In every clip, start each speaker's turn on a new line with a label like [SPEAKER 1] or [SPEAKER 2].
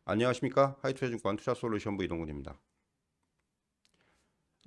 [SPEAKER 1] 안녕하십니까? 하이투자증권 투자솔루션부 이동훈입니다.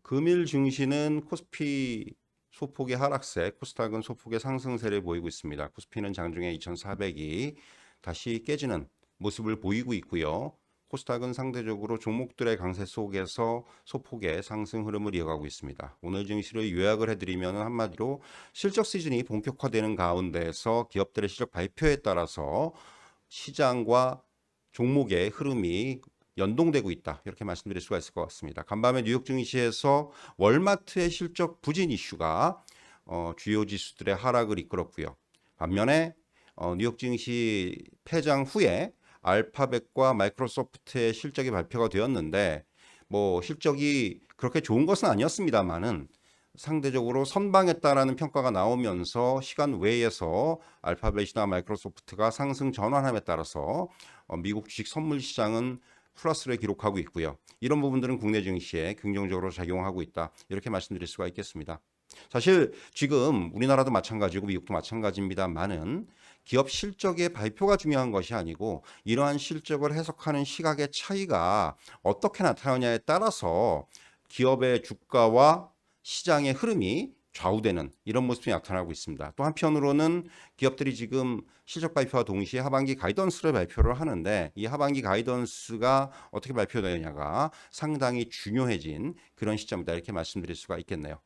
[SPEAKER 1] 금일 증시는 코스피 소폭의 하락세, 코스닥은 소폭의 상승세를 보이고 있습니다. 코스피는 장중에 2,400이 다시 깨지는 모습을 보이고 있고요. 코스닥은 상대적으로 종목들의 강세 속에서 소폭의 상승 흐름을 이어가고 있습니다. 오늘 증시를 요약을 해드리면 한마디로 실적 시즌이 본격화되는 가운데에서 기업들의 실적 발표에 따라서 시장과 종목의 흐름이 연동되고 있다. 이렇게 말씀드릴 수가 있을 것 같습니다. 간밤에 뉴욕 증시에서 월마트의 실적 부진 이슈가 주요 지수들의 하락을 이끌었고요. 반면에 뉴욕 증시 폐장 후에 알파벳과 마이크로소프트의 실적이 발표가 되었는데 뭐 실적이 그렇게 좋은 것은 아니었습니다만은 상대적으로 선방했다라는 평가가 나오면서 시간 외에서 알파벳이나 마이크로소프트가 상승 전환함에 따라서 미국 주식 선물 시장은 플러스를 기록하고 있고요. 이런 부분들은 국내 증시에 긍정적으로 작용하고 있다. 이렇게 말씀드릴 수가 있겠습니다. 사실 지금 우리나라도 마찬가지고 미국도 마찬가지입니다만은 기업 실적의 발표가 중요한 것이 아니고 이러한 실적을 해석하는 시각의 차이가 어떻게 나타나냐에 따라서 기업의 주가와 시장의 흐름이 좌우되는 이런 모습이 나타나고 있습니다. 또 한편으로는 기업들이 지금 실적 발표와 동시에 하반기 가이던스를 발표를 하는데 이 하반기 가이던스가 어떻게 발표되느냐가 상당히 중요해진 그런 시점이다 이렇게 말씀드릴 수가 있겠네요.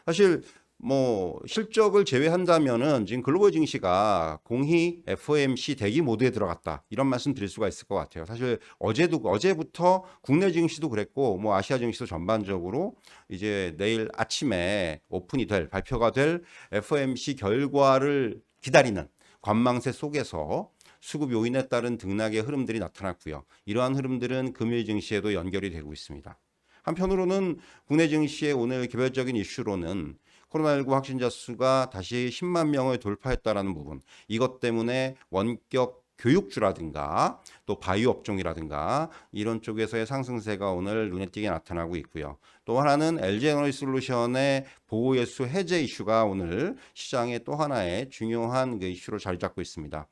[SPEAKER 1] 사실 뭐 실적을 제외한다면은 지금 글로벌 증시가 공히 FOMC 대기 모드에 들어갔다 이런 말씀 드릴 수가 있을 것 같아요. 사실 어제부터 국내 증시도 그랬고 뭐 아시아 증시도 전반적으로 이제 내일 아침에 오픈이 될 발표가 될 FOMC 결과를 기다리는 관망세 속에서 수급 요인에 따른 등락의 흐름들이 나타났고요. 이러한 흐름들은 금일 증시에도 연결이 되고 있습니다. 한편으로는 국내 증시의 오늘 개별적인 이슈로는 코로나19 확진자 수가 다시 10만 명을 돌파했다라는 부분, 이것 때문에 원격 교육주라든가 또 바이오 업종이라든가 이런 쪽에서의 상승세가 오늘 눈에 띄게 나타나고 있고요. 또 하나는 LG에너지솔루션의 보호예수 해제 이슈가 오늘 시장의 또 하나의 중요한 그 이슈로 자리 잡고 있습니다.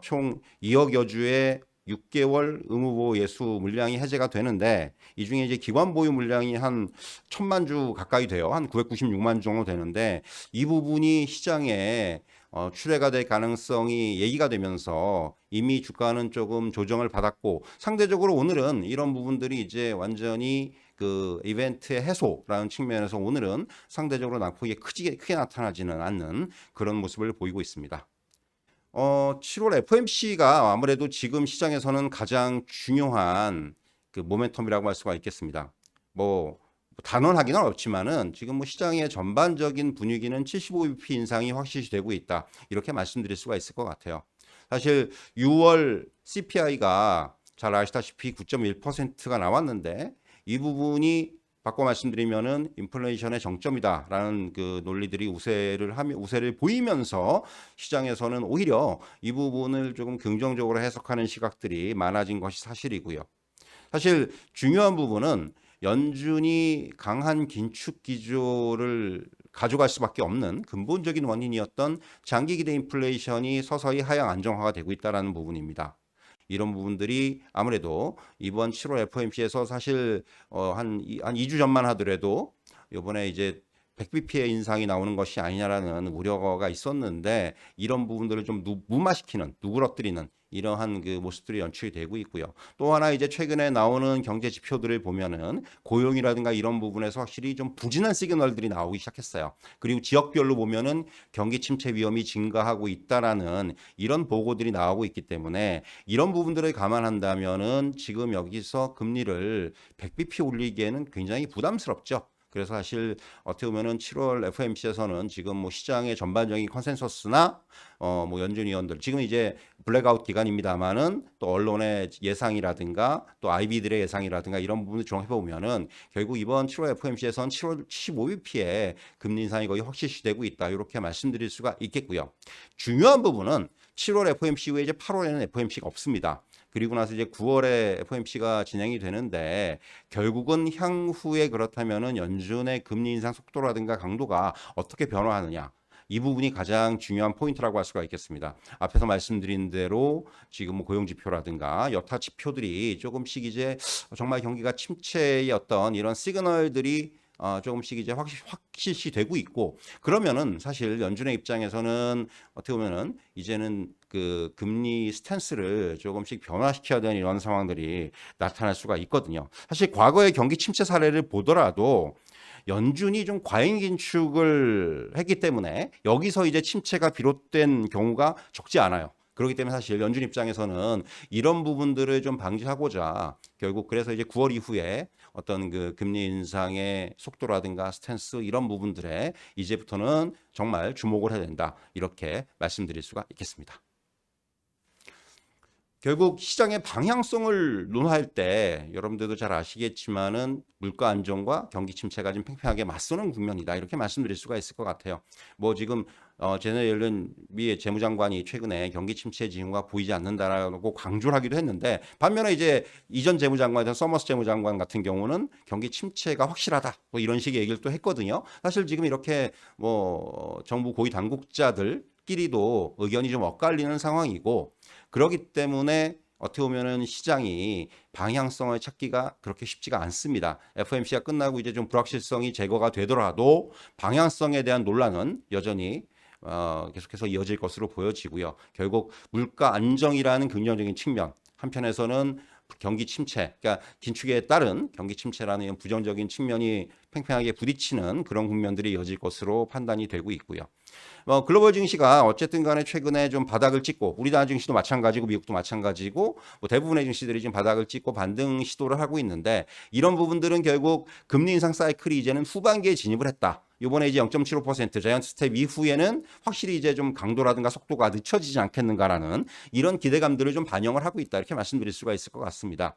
[SPEAKER 1] 총 2억여 주의 6개월 의무보호 예수 물량이 해제가 되는데 이 중에 이제 기관 보유 물량이 한 1,000만 주 가까이 돼요. 한 996만 주 정도 되는데 이 부분이 시장에 출회가 될 가능성이 얘기가 되면서 이미 주가는 조금 조정을 받았고 상대적으로 오늘은 이런 부분들이 이제 완전히 그 이벤트의 해소라는 측면에서 오늘은 상대적으로 낙폭이 크게 나타나지는 않는 그런 모습을 보이고 있습니다. 7월 FOMC가 아무래도 지금 시장에서는 가장 중요한 그 모멘텀이라고 할 수가 있겠습니다. 뭐 단언하기는 어렵지만은 지금 뭐 시장의 전반적인 분위기는 75bp 인상이 확실시 되고 있다. 이렇게 말씀드릴 수가 있을 것 같아요. 사실 6월 CPI가 잘 아시다시피 9.1%가 나왔는데 이 부분이 바꿔 말씀드리면은 인플레이션의 정점이다라는 그 논리들이 우세를 보이면서 시장에서는 오히려 이 부분을 조금 긍정적으로 해석하는 시각들이 많아진 것이 사실이고요. 사실 중요한 부분은 연준이 강한 긴축 기조를 가져갈 수밖에 없는 근본적인 원인이었던 장기 기대 인플레이션이 서서히 하향 안정화가 되고 있다는 부분입니다. 이런 부분들이 아무래도 이번 7월 FOMC에서 사실 한 2주 전만 하더라도 이번에 이제 100bp의 인상이 나오는 것이 아니냐라는 우려가 있었는데 이런 부분들을 좀 무마시키는 누그러뜨리는 이러한 그 모습들이 연출이 되고 있고요. 또 하나 이제 최근에 나오는 경제 지표들을 보면은 고용이라든가 이런 부분에서 확실히 좀 부진한 시그널들이 나오기 시작했어요. 그리고 지역별로 보면은 경기 침체 위험이 증가하고 있다라는 이런 보고들이 나오고 있기 때문에 이런 부분들을 감안한다면은 지금 여기서 금리를 100bp 올리기에는 굉장히 부담스럽죠. 그래서 사실 어떻게 보면은 7월 FOMC에서는 지금 뭐 시장의 전반적인 컨센서스나 뭐 연준 위원들 지금 이제 블랙아웃 기간입니다만은 또 언론의 예상이라든가 또 IB들의 예상이라든가 이런 부분을 종합해 보면은 결국 이번 7월 FOMC에서는 7월 75bp의 금리 인상이 거의 확실시되고 있다 이렇게 말씀드릴 수가 있겠고요. 중요한 부분은 7월 FOMC 후에 이제 8월에는 FOMC가 없습니다. 그리고 나서 이제 9월에 FOMC가 진행이 되는데 결국은 향후에 그렇다면은 연준의 금리 인상 속도라든가 강도가 어떻게 변화하느냐 이 부분이 가장 중요한 포인트라고 할 수가 있겠습니다. 앞에서 말씀드린 대로 지금 뭐 고용 지표라든가 여타 지표들이 조금씩 이제 정말 경기가 침체의 어떤 이런 시그널들이 조금씩 이제 확실시 되고 있고, 그러면은 사실 연준의 입장에서는 어떻게 보면은 이제는 그 금리 스탠스를 조금씩 변화시켜야 되는 이런 상황들이 나타날 수가 있거든요. 사실 과거의 경기 침체 사례를 보더라도 연준이 좀 과잉 긴축을 했기 때문에 여기서 이제 침체가 비롯된 경우가 적지 않아요. 그렇기 때문에 사실 연준 입장에서는 이런 부분들을 좀 방지하고자 결국 그래서 이제 9월 이후에 어떤 그 금리 인상의 속도라든가 스탠스 이런 부분들에 이제부터는 정말 주목을 해야 된다. 이렇게 말씀드릴 수가 있겠습니다. 결국 시장의 방향성을 논할 때 여러분들도 잘 아시겠지만은 물가 안정과 경기 침체가 좀 팽팽하게 맞서는 국면이다. 이렇게 말씀드릴 수가 있을 것 같아요. 뭐 지금 제네 옐런 미 재무장관이 최근에 경기 침체 징후가 보이지 않는다라고 강조를 하기도 했는데, 반면에 이제 이전 재무장관이던 서머스 재무장관 같은 경우는 경기 침체가 확실하다. 뭐 이런 식의 얘기를 또 했거든요. 사실 지금 이렇게 뭐 정부 고위 당국자들끼리도 의견이 좀 엇갈리는 상황이고, 그렇기 때문에 어떻게 보면은 시장이 방향성을 찾기가 그렇게 쉽지가 않습니다. FOMC가 끝나고 이제 좀 불확실성이 제거가 되더라도 방향성에 대한 논란은 여전히 계속해서 이어질 것으로 보여지고요. 결국 물가 안정이라는 긍정적인 측면, 한편에서는 경기 침체, 그러니까 긴축에 따른 경기 침체라는 부정적인 측면이 팽팽하게 부딪히는 그런 국면들이 이어질 것으로 판단이 되고 있고요. 글로벌 증시가 어쨌든 간에 최근에 좀 바닥을 찍고, 우리나라 증시도 마찬가지고 미국도 마찬가지고 뭐 대부분의 증시들이 지금 바닥을 찍고 반등 시도를 하고 있는데, 이런 부분들은 결국 금리 인상 사이클이 이제는 후반기에 진입을 했다. 이번에 이제 0.75% 자이언트 스텝 이후에는 확실히 이제 좀 강도라든가 속도가 늦춰지지 않겠는가라는 이런 기대감들을 좀 반영을 하고 있다. 이렇게 말씀드릴 수가 있을 것 같습니다.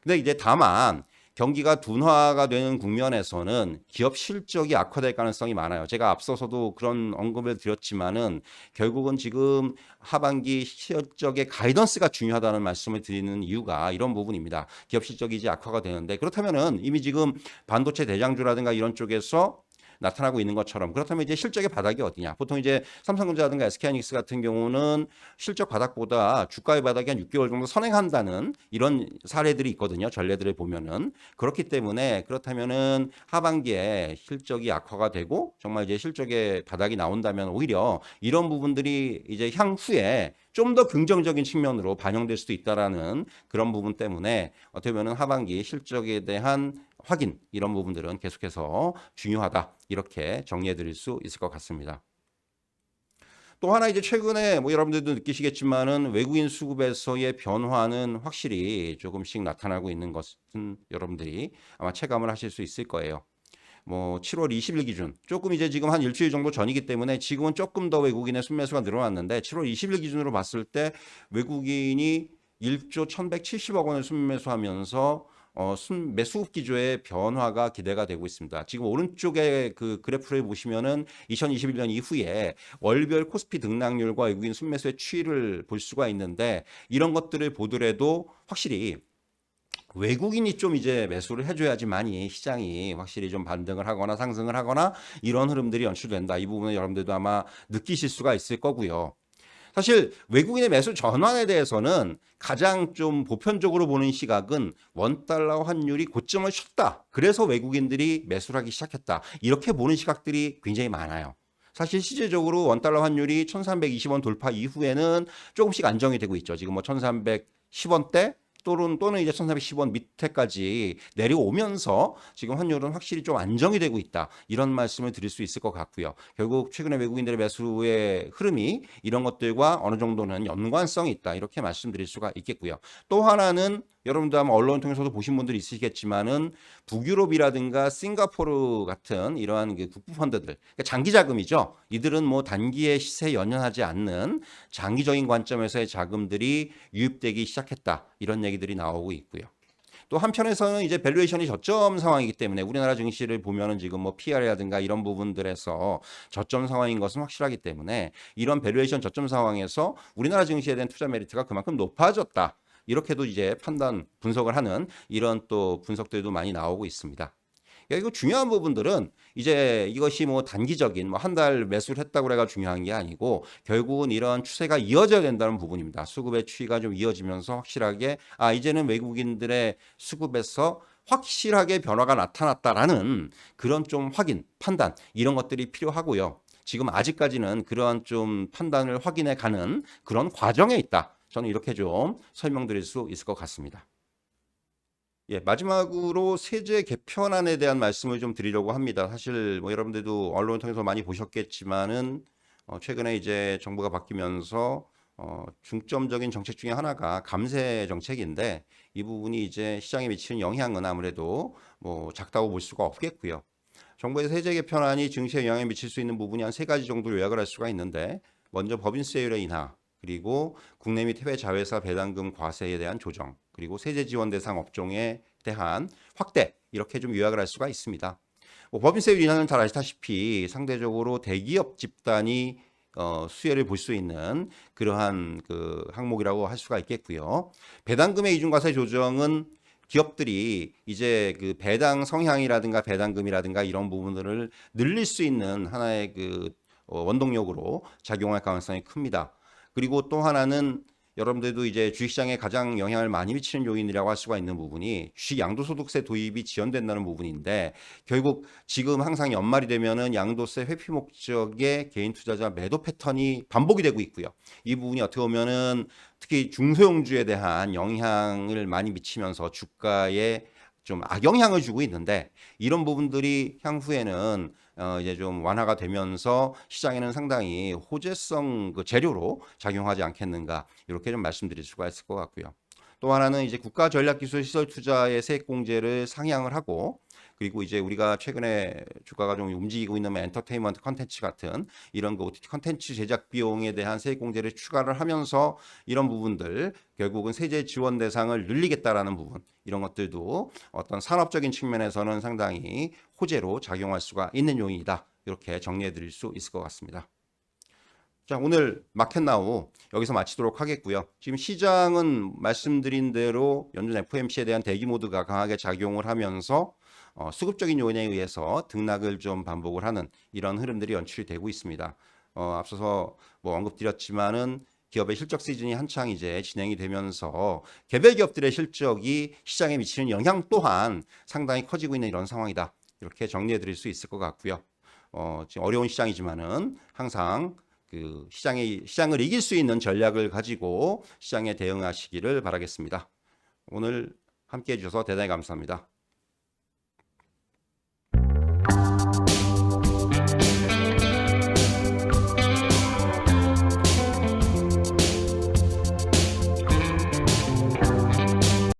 [SPEAKER 1] 근데 이제 다만 경기가 둔화가 되는 국면에서는 기업 실적이 악화될 가능성이 많아요. 제가 앞서서도 그런 언급을 드렸지만은 결국은 지금 하반기 실적의 가이던스가 중요하다는 말씀을 드리는 이유가 이런 부분입니다. 기업 실적이 이제 악화가 되는데, 그렇다면은 이미 지금 반도체 대장주라든가 이런 쪽에서 나타나고 있는 것처럼, 그렇다면 이제 실적의 바닥이 어디냐? 보통 이제 삼성전자라든가 SK하이닉스 같은 경우는 실적 바닥보다 주가의 바닥이 한 6개월 정도 선행한다는 이런 사례들이 있거든요. 전례들을 보면은. 그렇기 때문에 그렇다면은 하반기에 실적이 악화가 되고 정말 이제 실적의 바닥이 나온다면 오히려 이런 부분들이 이제 향후에 좀 더 긍정적인 측면으로 반영될 수도 있다라는 그런 부분 때문에 어떻게 보면 하반기 실적에 대한 확인, 이런 부분들은 계속해서 중요하다. 이렇게 정리해 드릴 수 있을 것 같습니다. 또 하나 이제 최근에 뭐 여러분들도 느끼시겠지만은 외국인 수급에서의 변화는 확실히 조금씩 나타나고 있는 것은 여러분들이 아마 체감을 하실 수 있을 거예요. 뭐 7월 20일 기준, 조금 이제 지금 한 일주일 정도 전이기 때문에 지금은 조금 더 외국인의 순매수가 늘어났는데, 7월 20일 기준으로 봤을 때 외국인이 1조 1170억 원을 순매수하면서 매수급 기조의 변화가 기대가 되고 있습니다. 지금 오른쪽에 그 그래프를 보시면은 2021년 이후에 월별 코스피 등락률과 외국인 순매수의 추이를 볼 수가 있는데, 이런 것들을 보더라도 확실히 외국인이 좀 이제 매수를 해줘야지만이 시장이 확실히 좀 반등을 하거나 상승을 하거나 이런 흐름들이 연출된다. 이 부분은 여러분들도 아마 느끼실 수가 있을 거고요. 사실 외국인의 매수 전환에 대해서는 가장 좀 보편적으로 보는 시각은 원달러 환율이 고점을 쳤다. 그래서 외국인들이 매수를 하기 시작했다. 이렇게 보는 시각들이 굉장히 많아요. 사실 실질적으로 원달러 환율이 1320원 돌파 이후에는 조금씩 안정이 되고 있죠. 지금 뭐 1310원대 또는 이제 1310원 밑에까지 내려오면서 지금 환율은 확실히 좀 안정이 되고 있다. 이런 말씀을 드릴 수 있을 것 같고요. 결국 최근에 외국인들의 매수의 흐름이 이런 것들과 어느 정도는 연관성이 있다. 이렇게 말씀드릴 수가 있겠고요. 또 하나는 여러분도 아마 언론을 통해서도 보신 분들이 있으시겠지만은 북유럽이라든가 싱가포르 같은 이러한 그 국부 펀드들, 그러니까 장기 자금이죠. 이들은 뭐 단기의 시세에 연연하지 않는 장기적인 관점에서의 자금들이 유입되기 시작했다. 이런 얘기들이 나오고 있고요. 또 한편에서는 이제 밸류에이션이 저점 상황이기 때문에 우리나라 증시를 보면은 지금 뭐 PR이라든가 이런 부분들에서 저점 상황인 것은 확실하기 때문에 이런 밸류에이션 저점 상황에서 우리나라 증시에 대한 투자 메리트가 그만큼 높아졌다. 이렇게도 이제 판단 분석을 하는 이런 또 분석들도 많이 나오고 있습니다. 이거 중요한 부분들은 이제 이것이 뭐 단기적인 뭐 한 달 매수를 했다고 그래가 중요한 게 아니고 결국은 이런 추세가 이어져야 된다는 부분입니다. 수급의 추이가 좀 이어지면서 확실하게 이제는 외국인들의 수급에서 확실하게 변화가 나타났다라는 그런 좀 확인, 판단 이런 것들이 필요하고요. 지금 아직까지는 그러한 좀 판단을 확인해 가는 그런 과정에 있다. 저는 이렇게 좀 설명드릴 수 있을 것 같습니다. 예, 마지막으로 세제 개편안에 대한 말씀을 좀 드리려고 합니다. 사실 뭐 여러분들도 언론을 통해서 많이 보셨겠지만은 최근에 이제 정부가 바뀌면서 중점적인 정책 중에 하나가 감세 정책인데 이 부분이 이제 시장에 미치는 영향은 아무래도 뭐 작다고 볼 수가 없겠고요. 정부의 세제 개편안이 증시에 영향을 미칠 수 있는 부분이 한 세 가지 정도 요약을 할 수가 있는데 먼저 법인세율의 인하, 그리고 국내 및 해외 자회사 배당금 과세에 대한 조정, 그리고 세제 지원 대상 업종에 대한 확대 이렇게 좀 요약을 할 수가 있습니다. 뭐 법인세율 인하는 잘 아시다시피 상대적으로 대기업 집단이 수혜를 볼 수 있는 그러한 그 항목이라고 할 수가 있겠고요. 배당금의 이중과세 조정은 기업들이 이제 그 배당 성향이라든가 배당금이라든가 이런 부분들을 늘릴 수 있는 하나의 그 원동력으로 작용할 가능성이 큽니다. 그리고 또 하나는 여러분들도 이제 주식시장에 가장 영향을 많이 미치는 요인이라고 할 수가 있는 부분이 주식 양도소득세 도입이 지연된다는 부분인데 결국 지금 항상 연말이 되면은 양도세 회피 목적의 개인 투자자 매도 패턴이 반복이 되고 있고요. 이 부분이 어떻게 보면은 특히 중소형주에 대한 영향을 많이 미치면서 주가에 좀 악영향을 주고 있는데 이런 부분들이 향후에는 이제 좀 완화가 되면서 시장에는 상당히 호재성 그 재료로 작용하지 않겠는가 이렇게 좀 말씀드릴 수가 있을 것 같고요. 또 하나는 이제 국가 전략기술 시설 투자의 세액공제를 상향을 하고 그리고 이제 우리가 최근에 주가가 좀 움직이고 있는 엔터테인먼트 컨텐츠 같은 이런 그 OTT 컨텐츠 제작 비용에 대한 세액공제를 추가를 하면서 이런 부분들 결국은 세제 지원 대상을 늘리겠다라는 부분 이런 것들도 어떤 산업적인 측면에서는 상당히 호재로 작용할 수가 있는 요인이다. 이렇게 정리해 드릴 수 있을 것 같습니다. 자, 오늘 마켓나우 여기서 마치도록 하겠고요. 지금 시장은 말씀드린 대로 연준 FOMC에 대한 대기 모드가 강하게 작용을 하면서 수급적인 요인에 의해서 등락을 좀 반복을 하는 이런 흐름들이 연출이 되고 있습니다. 앞서서 뭐 언급드렸지만은 기업의 실적 시즌이 한창 이제 진행이 되면서 개별 기업들의 실적이 시장에 미치는 영향 또한 상당히 커지고 있는 이런 상황이다. 이렇게 정리해 드릴 수 있을 것 같고요. 지금 어려운 시장이지만은 항상 그 시장을 이길 수 있는 전략을 가지고 시장에 대응하시기를 바라겠습니다. 오늘 함께 해주셔서 대단히 감사합니다.